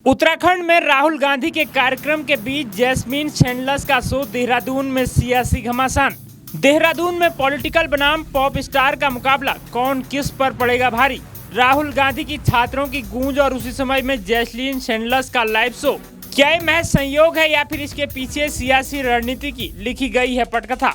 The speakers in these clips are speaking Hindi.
उत्तराखंड में राहुल गांधी के कार्यक्रम के बीच जैस्मीन सैंडलर्स का शो देहरादून में सियासी घमासान। देहरादून में पॉलिटिकल बनाम पॉप स्टार का मुकाबला, कौन किस पर पड़ेगा भारी। राहुल गांधी की छात्रों की गूंज और उसी समय में जैस्मीन सैंडलर्स का लाइव शो। क्या ये महज संयोग है या फिर इसके पीछे सियासी रणनीति की लिखी गई है पटकथा।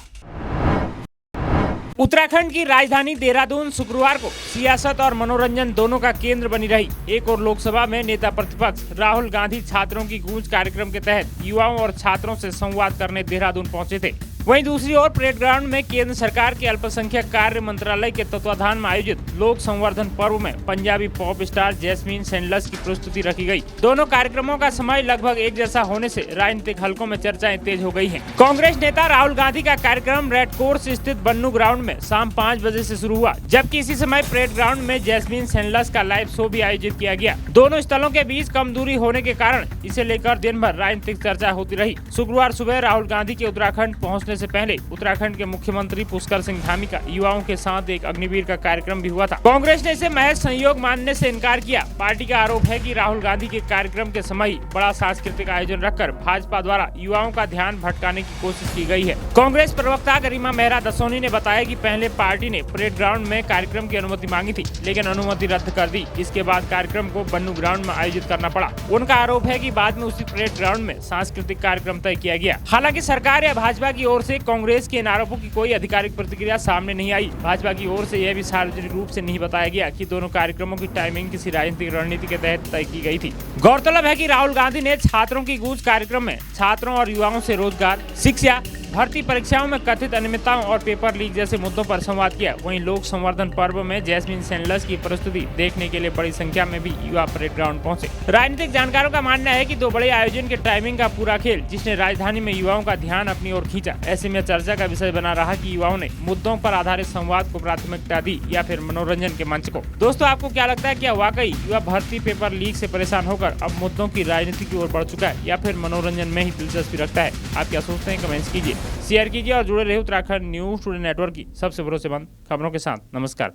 उत्तराखंड की राजधानी देहरादून शुक्रवार को सियासत और मनोरंजन दोनों का केंद्र बनी रही। एक और लोकसभा में नेता प्रतिपक्ष राहुल गांधी छात्रों की गूंज कार्यक्रम के तहत युवाओं और छात्रों से संवाद करने देहरादून पहुंचे थे। वहीं दूसरी ओर परेड ग्राउंड में केंद्र सरकार के अल्पसंख्यक कार्य मंत्रालय के तत्वाधान में आयोजित लोक संवर्धन पर्व में पंजाबी पॉप स्टार जैस्मीन सैंडलर्स की प्रस्तुति रखी गई। दोनों कार्यक्रमों का समय लगभग एक जैसा होने से राजनीतिक हलकों में चर्चाएं तेज हो गई हैं। कांग्रेस नेता राहुल गांधी का कार्यक्रम रेड कोर्स स्थित बन्नू ग्राउंड में शाम 5 बजे से शुरू हुआ, जबकि इसी समय परेड ग्राउंड में जैस्मीन सैंडलर्स का लाइव शो भी आयोजित किया गया। दोनों स्थलों के बीच कम दूरी होने के कारण इसे लेकर दिन भर राजनीतिक चर्चा होती रही। शुक्रवार सुबह राहुल गांधी के उत्तराखंड पहुँचने से पहले उत्तराखंड के मुख्यमंत्री पुष्कर सिंह धामी का युवाओं के साथ एक अग्निवीर का कार्यक्रम भी हुआ था। कांग्रेस ने इसे महज संयोग मानने से इनकार किया। पार्टी का आरोप है कि राहुल गांधी के कार्यक्रम के समय ही बड़ा सांस्कृतिक आयोजन रखकर भाजपा द्वारा युवाओं का ध्यान भटकाने की कोशिश की गई है। कांग्रेस प्रवक्ता गरिमा मेहरा दसोनी ने बताया कि पहले पार्टी ने परेड ग्राउंड में कार्यक्रम की अनुमति मांगी थी, लेकिन अनुमति रद्द कर दी। इसके बाद कार्यक्रम को बन्नू ग्राउंड में आयोजित करना पड़ा। उनका आरोप है कि बाद में उसी परेड ग्राउंड में सांस्कृतिक कार्यक्रम तय किया गया। हालांकि सरकार या भाजपा की ओर से कांग्रेस के इन आरोपों की कोई आधिकारिक प्रतिक्रिया सामने नहीं आई। भाजपा की ओर से यह भी सार्वजनिक रूप से नहीं बताया गया कि दोनों कार्यक्रमों की टाइमिंग किसी राजनीतिक रणनीति के तहत तय की गई थी। गौरतलब है कि राहुल गांधी ने छात्रों की गूंज कार्यक्रम में छात्रों और युवाओं से रोजगार, शिक्षा, भर्ती परीक्षाओं में कथित अनियमितताओं और पेपर लीक जैसे मुद्दों पर संवाद किया। वहीं लोक संवर्धन पर्व में जैस्मीन सैंडलर्स की प्रस्तुति देखने के लिए बड़ी संख्या में भी युवा परेड ग्राउंड पहुंचे। राजनीतिक जानकारों का मानना है कि दो बड़े आयोजन के टाइमिंग का पूरा खेल, जिसने राजधानी में युवाओं का ध्यान अपनी ओर खींचा। ऐसे में चर्चा का विषय बना रहा कि युवाओं ने मुद्दों पर आधारित संवाद को प्राथमिकता दी या फिर मनोरंजन के मंच को। दोस्तों, आपको क्या लगता है, क्या वाकई युवा भर्ती पेपर लीक से परेशान होकर अब मुद्दों की राजनीति की ओर बढ़ चुका है या फिर मनोरंजन में ही दिलचस्पी रखता है? आप क्या सोचते हैं? कमेंट्स कीजिए, शेयर कीजिए और जुड़े रहे उत्तराखंड न्यूज़ टुडे नेटवर्क की सबसे भरोसेमंद खबरों के साथ। नमस्कार।